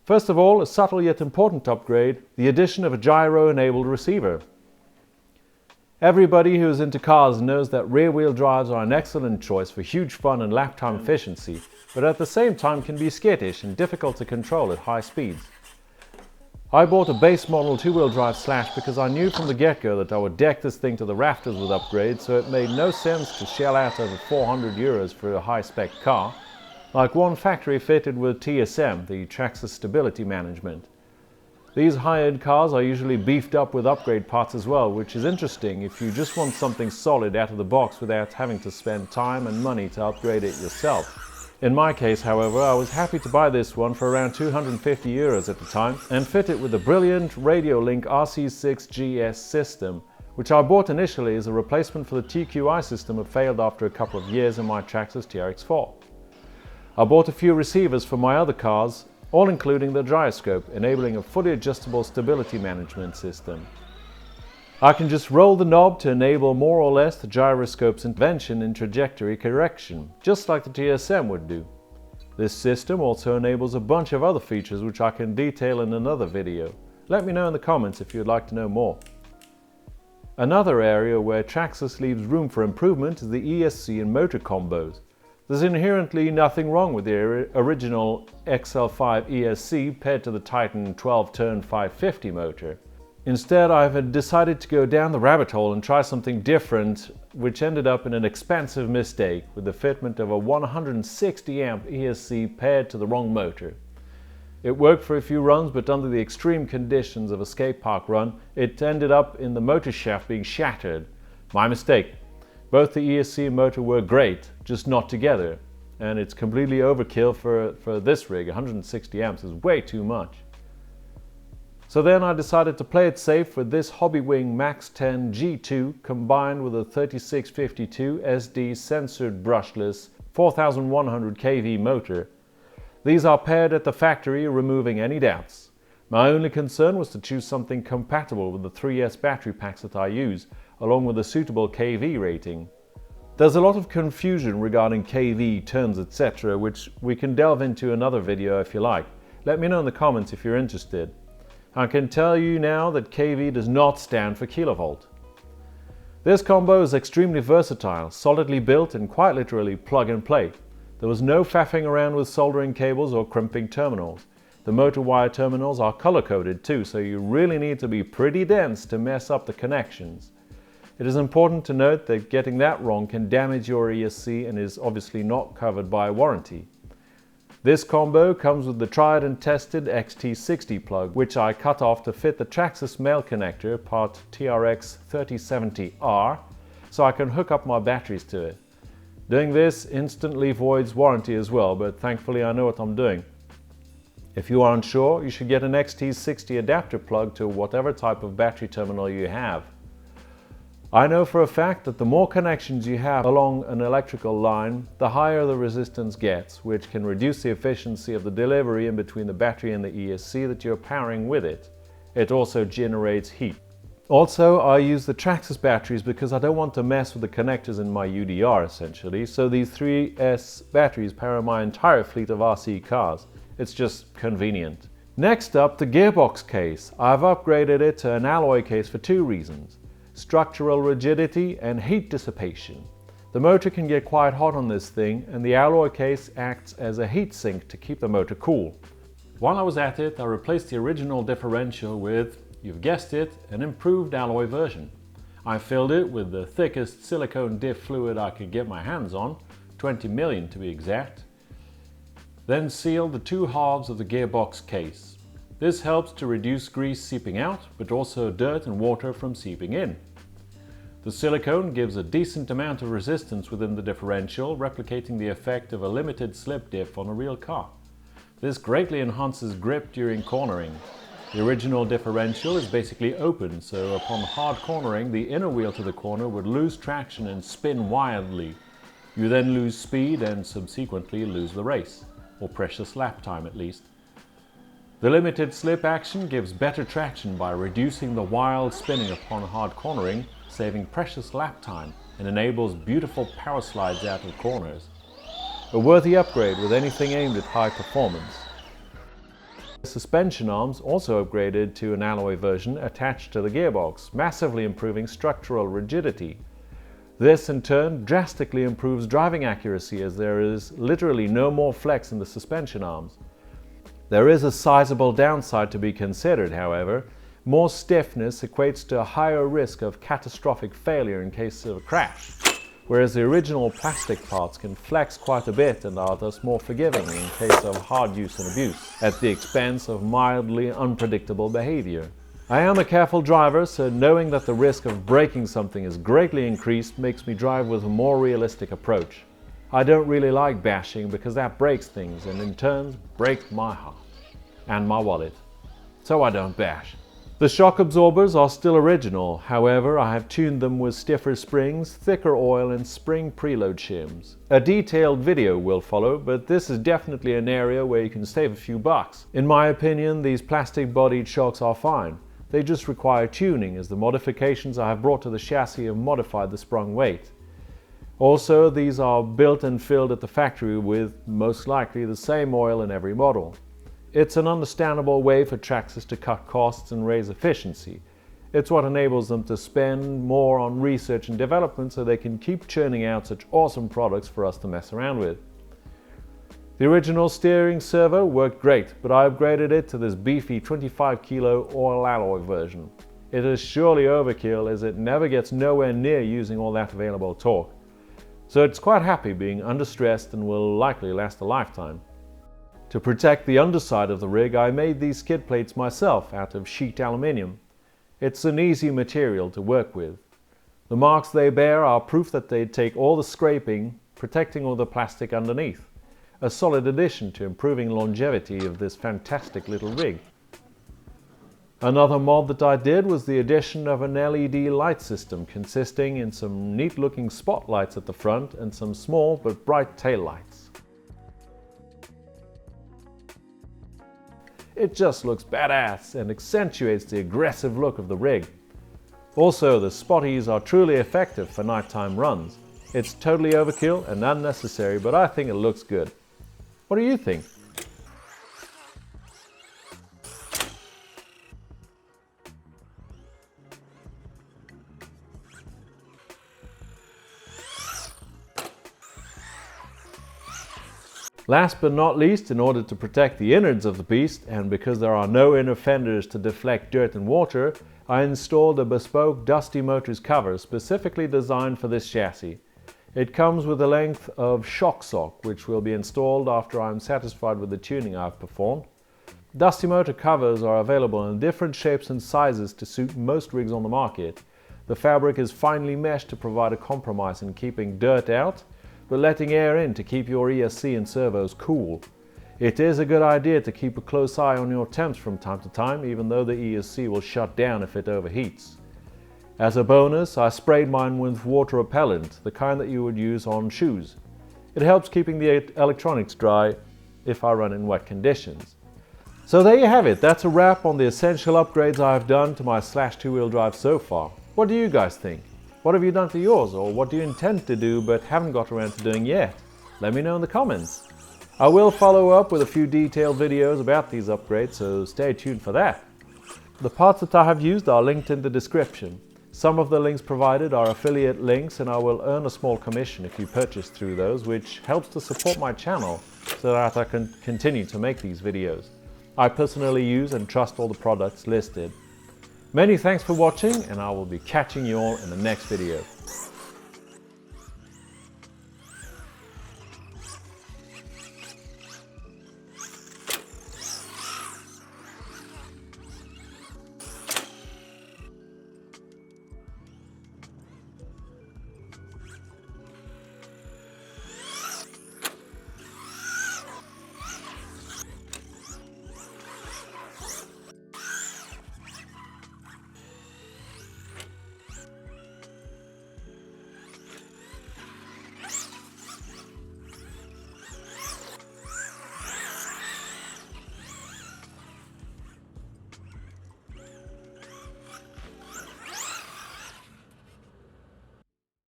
First of all, a subtle yet important upgrade, the addition of a gyro-enabled receiver. Everybody who is into cars knows that rear-wheel drives are an excellent choice for huge fun and lap time efficiency, but at the same time can be skittish and difficult to control at high speeds. I bought a base model two-wheel drive Slash because I knew from the get-go that I would deck this thing to the rafters with upgrades, so it made no sense to shell out over 400 euros for a high-spec car, like one factory fitted with TSM, the Traxxas Stability Management. These high-end cars are usually beefed up with upgrade parts as well, which is interesting if you just want something solid out of the box without having to spend time and money to upgrade it yourself. In my case, however, I was happy to buy this one for around 250 euros at the time and fit it with the brilliant RadioLink RC6GS system, which I bought initially as a replacement for the TQI system that failed after a couple of years in my Traxxas TRX4. I bought a few receivers for my other cars, all including the gyroscope, enabling a fully adjustable stability management system. I can just roll the knob to enable more or less the gyroscope's intervention in trajectory correction, just like the TSM would do. This system also enables a bunch of other features which I can detail in another video. Let me know in the comments if you'd like to know more. Another area where Traxxas leaves room for improvement is the ESC and Motor combos. There's inherently nothing wrong with the original XL5 ESC paired to the Titan 12-turn 550 motor. Instead, I've decided to go down the rabbit hole and try something different, which ended up in an expensive mistake with the fitment of a 160 amp ESC paired to the wrong motor. It worked for a few runs, but under the extreme conditions of a skatepark run, it ended up in the motor shaft being shattered. My mistake. Both the ESC and motor were great, just not together, and it's completely overkill for this rig. 160 amps is way too much. So then I decided to play it safe with this Hobbywing Max 10 G2 combined with a 3652 SD censored brushless 4100 kV motor. These are paired at the factory, removing any doubts. My only concern was to choose something compatible with the 3S battery packs that I use, along with a suitable kV rating. There's a lot of confusion regarding kV, turns, etc., which we can delve into another video if you like. Let me know in the comments if you're interested. I can tell you now that kV does not stand for kilovolt. This combo is extremely versatile, solidly built and quite literally plug and play. There was no faffing around with soldering cables or crimping terminals. The motor wire terminals are color-coded too, so you really need to be pretty dense to mess up the connections. It is important to note that getting that wrong can damage your ESC and is obviously not covered by warranty. This combo comes with the tried and tested XT60 plug, which I cut off to fit the Traxxas male connector, part TRX 3070R, so I can hook up my batteries to it. Doing this instantly voids warranty as well, but thankfully I know what I'm doing. If you are unsure, you should get an XT60 adapter plug to whatever type of battery terminal you have. I know for a fact that the more connections you have along an electrical line, the higher the resistance gets, which can reduce the efficiency of the delivery in between the battery and the ESC that you're powering with it. It also generates heat. Also, I use the Traxxas batteries because I don't want to mess with the connectors in my UDR essentially, so these 3S batteries power my entire fleet of RC cars. It's just convenient. Next up, the gearbox case. I've upgraded it to an alloy case for two reasons: structural rigidity and heat dissipation. The motor can get quite hot on this thing, and the alloy case acts as a heat sink to keep the motor cool. While I was at it, I replaced the original differential with, you've guessed it, an improved alloy version. I filled it with the thickest silicone diff fluid I could get my hands on, 20 million to be exact. Then sealed the two halves of the gearbox case. This helps to reduce grease seeping out, but also dirt and water from seeping in. The silicone gives a decent amount of resistance within the differential, replicating the effect of a limited slip diff on a real car. This greatly enhances grip during cornering. The original differential is basically open, so upon hard cornering, the inner wheel to the corner would lose traction and spin wildly. You then lose speed and subsequently lose the race, or precious lap time at least. The limited slip action gives better traction by reducing the wild spinning upon hard cornering, saving precious lap time, and enables beautiful power slides out of corners. A worthy upgrade with anything aimed at high performance. Suspension arms also upgraded to an alloy version attached to the gearbox, massively improving structural rigidity. This in turn drastically improves driving accuracy, as there is literally no more flex in the suspension arms. There is a sizable downside to be considered, however. More stiffness equates to a higher risk of catastrophic failure in case of a crash, whereas the original plastic parts can flex quite a bit and are thus more forgiving in case of hard use and abuse, at the expense of mildly unpredictable behavior. I am a careful driver, so knowing that the risk of breaking something is greatly increased makes me drive with a more realistic approach. I don't really like bashing because that breaks things and in turn breaks my heart and my wallet. So I don't bash. The shock absorbers are still original, however I have tuned them with stiffer springs, thicker oil and spring preload shims. A detailed video will follow, but this is definitely an area where you can save a few bucks. In my opinion, these plastic bodied shocks are fine. They just require tuning, as the modifications I have brought to the chassis have modified the sprung weight. Also, these are built and filled at the factory with most likely the same oil in every model. It's an understandable way for Traxxas to cut costs and raise efficiency. It's what enables them to spend more on research and development so they can keep churning out such awesome products for us to mess around with. The original steering servo worked great, but I upgraded it to this beefy 25 kilo oil alloy version. It is surely overkill, as it never gets nowhere near using all that available torque. So it's quite happy being understressed and will likely last a lifetime. To protect the underside of the rig, I made these skid plates myself out of sheet aluminium. It's an easy material to work with. The marks they bear are proof that they take all the scraping, protecting all the plastic underneath. A solid addition to improving longevity of this fantastic little rig. Another mod that I did was the addition of an LED light system consisting in some neat looking spotlights at the front and some small but bright tail lights. It just looks badass and accentuates the aggressive look of the rig. Also, the spotties are truly effective for nighttime runs. It's totally overkill and unnecessary, but I think it looks good. What do you think? Last but not least, in order to protect the innards of the beast, and because there are no inner fenders to deflect dirt and water, I installed a bespoke Dusty Motors cover specifically designed for this chassis. It comes with a length of shock sock, which will be installed after I am satisfied with the tuning I have performed. Dusty Motor covers are available in different shapes and sizes to suit most rigs on the market. The fabric is finely meshed to provide a compromise in keeping dirt out, but letting air in to keep your ESC and servos cool. It is a good idea to keep a close eye on your temps from time to time, even though the ESC will shut down if it overheats. As a bonus, I sprayed mine with water repellent, the kind that you would use on shoes. It helps keeping the electronics dry if I run in wet conditions. So there you have it, that's a wrap on the essential upgrades I have done to my Slash two-wheel drive so far. What do you guys think? What have you done to yours, or what do you intend to do but haven't got around to doing yet? Let me know in the comments. I will follow up with a few detailed videos about these upgrades, so stay tuned for that. The parts that I have used are linked in the description. Some of the links provided are affiliate links, and I will earn a small commission if you purchase through those, which helps to support my channel so that I can continue to make these videos. I personally use and trust all the products listed. Many thanks for watching, and I will be catching you all in the next video.